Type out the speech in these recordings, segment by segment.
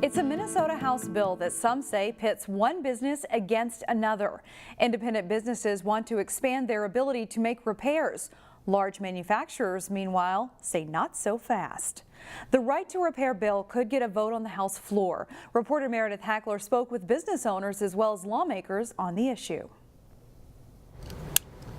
It's a Minnesota House bill that some say pits one business against another. Independent businesses want to expand their ability to make repairs. Large manufacturers, meanwhile, say not so fast. The right to repair bill could get a vote on the House floor. Reporter Meredith Hackler spoke with business owners as well as lawmakers on the issue.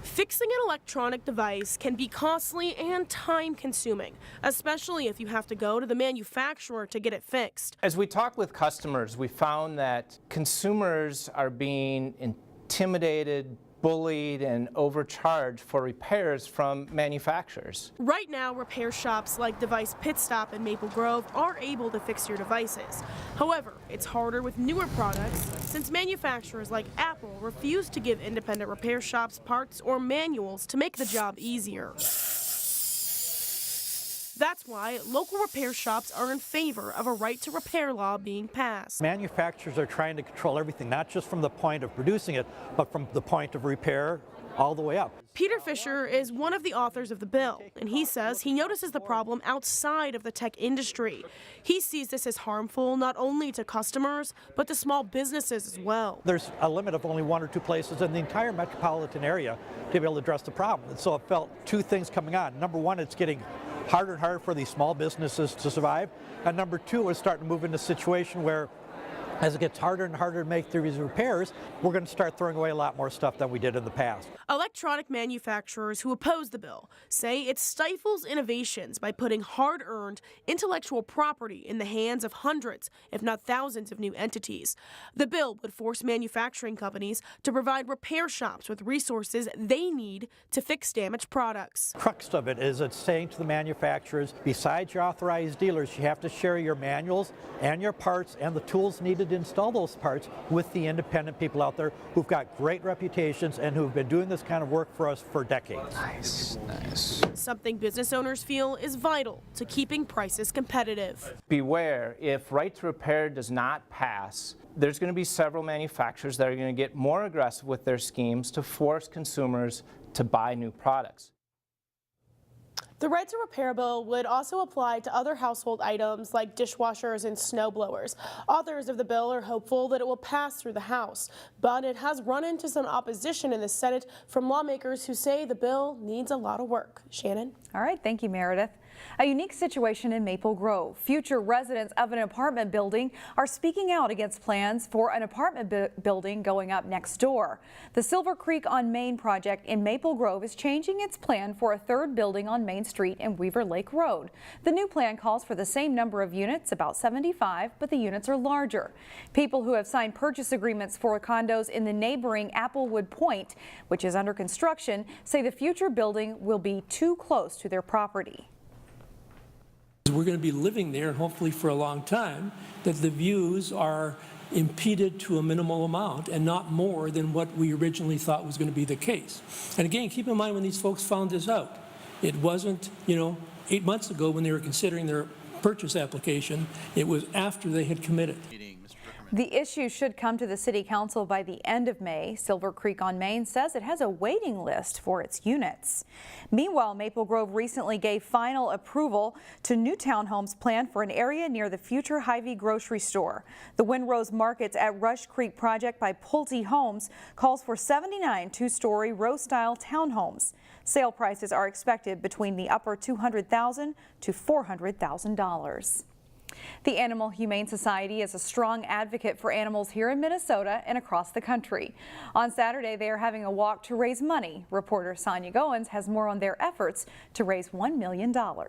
Fixing an electronic device can be costly and time-consuming, especially if you have to go to the manufacturer to get it fixed. As we talk with customers, we found that consumers are being intimidated, bullied, and overcharged for repairs from manufacturers. Right now, repair shops like Device Pit Stop in Maple Grove are able to fix your devices. However, it's harder with newer products since manufacturers like Apple refuse to give independent repair shops parts or manuals to make the job easier. That's why local repair shops are in favor of a right to repair law being passed. Manufacturers are trying to control everything, not just from the point of producing it, but from the point of repair all the way up. Peter Fisher is one of the authors of the bill, and he says he notices the problem outside of the tech industry. He sees this as harmful not only to customers, but to small businesses as well. There's a limit of only one or two places in the entire metropolitan area to be able to address the problem. And so I felt two things coming on. Number one, it's getting harder and harder for these small businesses to survive. And number two, we're starting to move into a situation where as it gets harder and harder to make these repairs, we're going to start throwing away a lot more stuff than we did in the past. Electronic manufacturers who oppose the bill say it stifles innovations by putting hard-earned intellectual property in the hands of hundreds, if not thousands, of new entities. The bill would force manufacturing companies to provide repair shops with resources they need to fix damaged products. The crux of it is it's saying to the manufacturers, besides your authorized dealers, you have to share your manuals and your parts and the tools needed to install those parts with the independent people out there who've got great reputations and who've been doing this kind of work for us for decades. Nice. Something business owners feel is vital to keeping prices competitive. Beware, if right to repair does not pass, there's going to be several manufacturers that are going to get more aggressive with their schemes to force consumers to buy new products. The right to repair bill would also apply to other household items like dishwashers and snowblowers. Authors of the bill are hopeful that it will pass through the House, but it has run into some opposition in the Senate from lawmakers who say the bill needs a lot of work. Shannon? All right, thank you, Meredith. A unique situation in Maple Grove. Future residents of an apartment building are speaking out against plans for an apartment building going up next door. The SilverCreek on Main project in Maple Grove is changing its plan for a third building on Main Street and Weaver Lake Road. The new plan calls for the same number of units, about 75, but the units are larger. People who have signed purchase agreements for condos in the neighboring Applewood Point, which is under construction, say the future building will be too close to their property. We're going to be living there, and hopefully for a long time, that the views are impeded to a minimal amount and not more than what we originally thought was going to be the case. And again, keep in mind when these folks found this out, it wasn't, 8 months ago when they were considering their purchase application, it was after they had committed. The issue should come to the City Council by the end of May. SilverCreek on Main says it has a waiting list for its units. Meanwhile, Maple Grove recently gave final approval to new townhomes planned for an area near the future Hy-Vee grocery store. The Windrose-Markets at Rush Creek project by Pulte Homes calls for 79 two-story row-style townhomes. Sale prices are expected between the upper $200,000 to $400,000. The Animal Humane Society is a strong advocate for animals here in Minnesota and across the country. On Saturday, they are having a walk to raise money. Reporter Sonia Goins has more on their efforts to raise $1 million. Am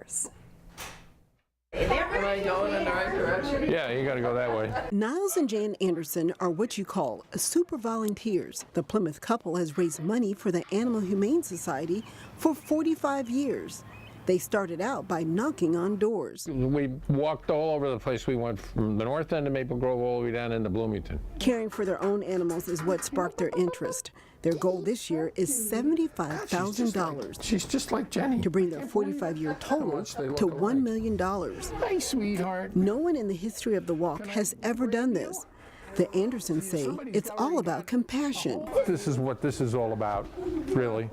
I going in the right direction? Yeah, you got to go that way. Niles and Jan Anderson are what you call super volunteers. The Plymouth couple has raised money for the Animal Humane Society for 45 years. They started out by knocking on doors. We walked all over the place. We went from the north end of Maple Grove all the way down into Bloomington. Caring for their own animals is what sparked their interest. Their goal this year is $75,000. She's just like Jenny. To bring their 45-year total to $1 million. Hi, sweetheart. No one in the history of the walk has ever done this. The Andersons say it's all about compassion. This is what this is all about, really.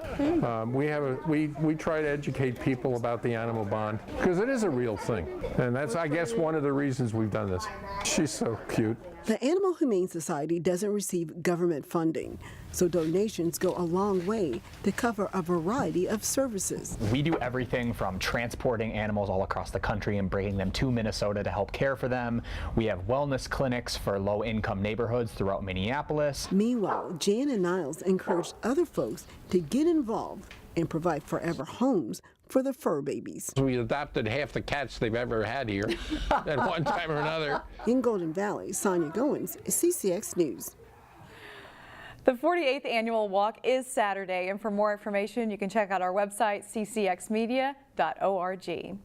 We try to educate people about the animal bond because it is a real thing, and that's, I guess, one of the reasons we've done this. She's so cute. The Animal Humane Society doesn't receive government funding, so donations go a long way to cover a variety of services. We do everything from transporting animals all across the country and bringing them to Minnesota to help care for them. We have wellness clinics for low-income neighborhoods throughout Minneapolis. Meanwhile, Jan and Niles encouraged other folks to get involved and provide forever homes for the fur babies. We adopted half the cats they've ever had here at one time or another. In Golden Valley, Sonia Goins, CCX News. The 48th annual walk is Saturday, and for more information, you can check out our website, ccxmedia.org.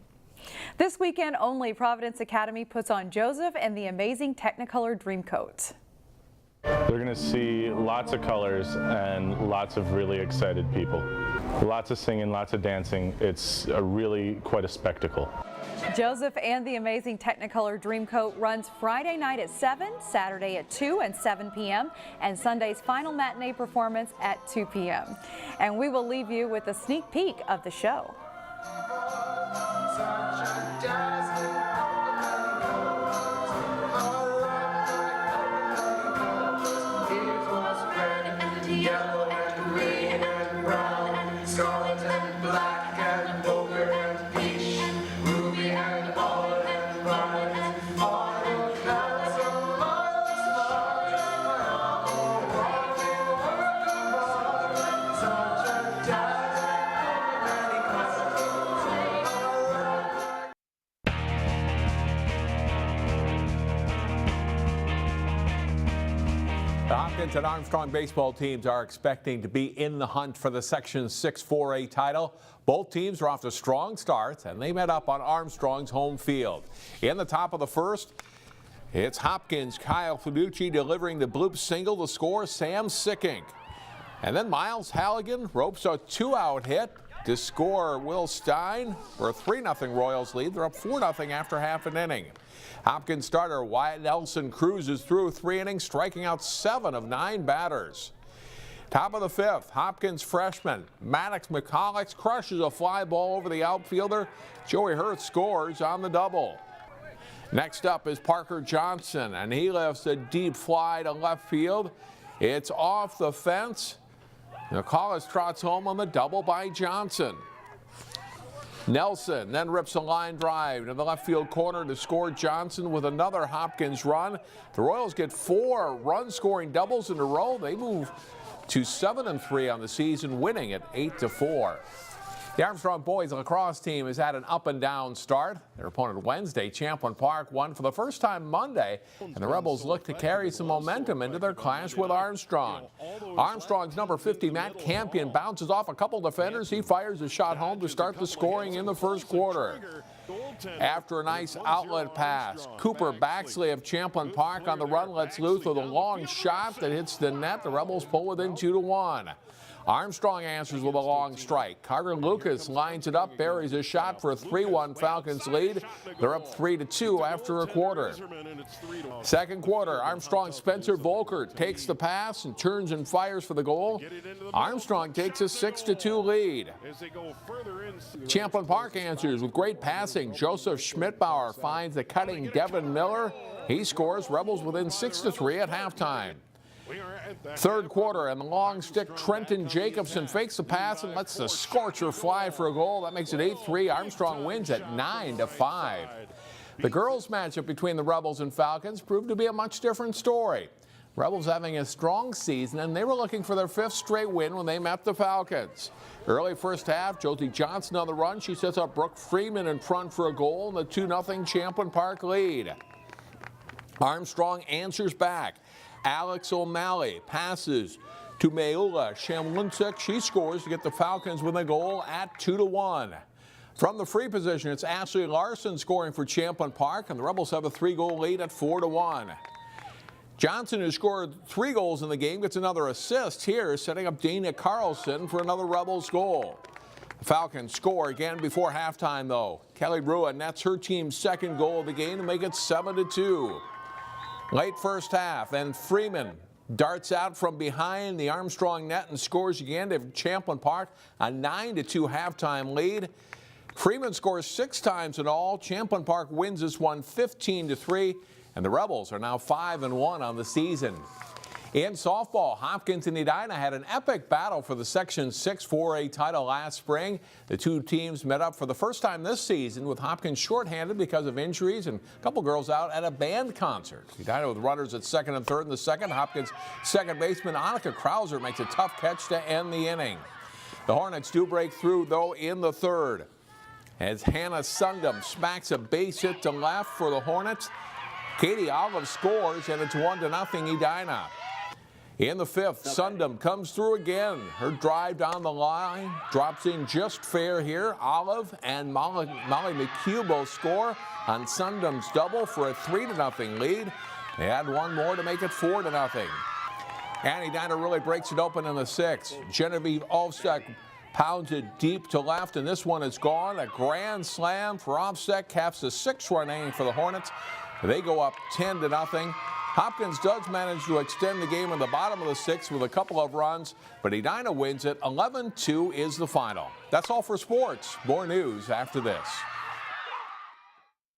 This weekend only, Providence Academy puts on Joseph and the Amazing Technicolor Dreamcoat. They're going to see lots of colors and lots of really excited people. Lots of singing, lots of dancing. It's really quite a spectacle. Joseph and the Amazing Technicolor Dreamcoat runs Friday night at 7, Saturday at 2 and 7 p.m., and Sunday's final matinee performance at 2 p.m. And we will leave you with a sneak peek of the show. Yellow and green and brown, scarlet and black and ochre and peach, ruby and olive and violet, all the colors of such a The Hopkins and Armstrong baseball teams are expecting to be in the hunt for the Section 6 4A title. Both teams are off to strong starts, and they met up on Armstrong's home field. In the top of the first, it's Hopkins' Kyle Fiducci delivering the bloop single to score Sam Sickink. And then Miles Halligan ropes a two-out hit to score Will Stein for a 3-0 Royals lead. They're up 4-0 after half an inning. Hopkins starter Wyatt Nelson cruises through 3 innings, striking out 7 of 9 batters. Top of the fifth, Hopkins freshman Maddox McCulloch crushes a fly ball over the outfielder. Joey Hurth scores on the double. Next up is Parker Johnson, and he lifts a deep fly to left field. It's off the fence. McCulloch trots home on the double by Johnson. Nelson then rips a line drive to the left field corner to score Johnson with another Hopkins run. The Royals get 4 run-scoring doubles in a row. They move to 7-3 on the season, winning at 8-4. The Armstrong boys lacrosse team has had an up-and-down start. Their opponent Wednesday, Champlin Park, won for the first time Monday, and the Rebels look to carry some momentum into their clash with Armstrong. Armstrong's number 50, Matt Campion, bounces off a couple defenders. He fires a shot home to start the scoring in the first quarter. After a nice outlet pass, Cooper Baxley of Champlin Park on the run lets loose with a long shot that hits the net. The Rebels pull within 2-1. Armstrong answers with a long strike. Carter Lucas lines it up, buries a shot for a 3-1 Falcons lead. They're up 3-2 after a quarter. Second quarter, Armstrong Spencer Volkert takes the pass and turns and fires for the goal. Armstrong takes a 6-2 lead. Champlin Park answers with great passing. Joseph Schmidbauer finds the cutting Devin Miller. He scores. Rebels within 6-3 at halftime. Third quarter, and the long stick Trenton Jacobson fakes the pass and lets the scorcher fly for a goal. That makes it 8-3. Armstrong wins at 9-5. The girls' matchup between the Rebels and Falcons proved to be a much different story. Rebels having a strong season, and they were looking for their 5th straight win when they met the Falcons. Early first half, Josie Johnson on the run. She sets up Brooke Freeman in front for a goal in the 2-0 Champlin Park lead. Armstrong answers back. Alex O'Malley passes to Meula Shamlinsek. She scores to get the Falcons with a goal at 2-1. From the free position, it's Ashley Larson scoring for Champlin Park, and the Rebels have a 3-goal lead at 4-1. Johnson, who scored 3 goals in the game, gets another assist here, setting up Dana Carlson for another Rebels goal. The Falcons score again before halftime, though. Kelly Brua nets her team's 2nd goal of the game to make it 7-2. Late first half, and Freeman darts out from behind the Armstrong net and scores again to give Champlin Park a 9-2 halftime lead. Freeman scores 6 times in all. Champlin Park wins this one 15-3, and the Rebels are now 5-1 on the season. In softball, Hopkins and Edina had an epic battle for the Section 6 4A title last spring. The two teams met up for the first time this season, with Hopkins shorthanded because of injuries and a couple girls out at a band concert. Edina with runners at second and third in the second. Hopkins second baseman Annika Krauser makes a tough catch to end the inning. The Hornets do break through, though, in the third, as Hannah Sundum smacks a base hit to left for the Hornets. Katie Olive scores, and it's 1-0 Edina. In the fifth, Sundum comes through again. Her drive down the line drops in just fair here. Olive and Molly McHugh both score on Sundum's double for a 3-0 lead. They add one more to make it 4-0. And Edina really breaks it open in the sixth. Genevieve Olfsek pounds it deep to left, and this one is gone. A grand slam for Olfsek caps the 6-run inning for the Hornets. They go up 10-0. Hopkins does manage to extend the game in the bottom of the sixth with a couple of runs, but Edina wins it. 11-2 is the final. That's all for sports. More news after this.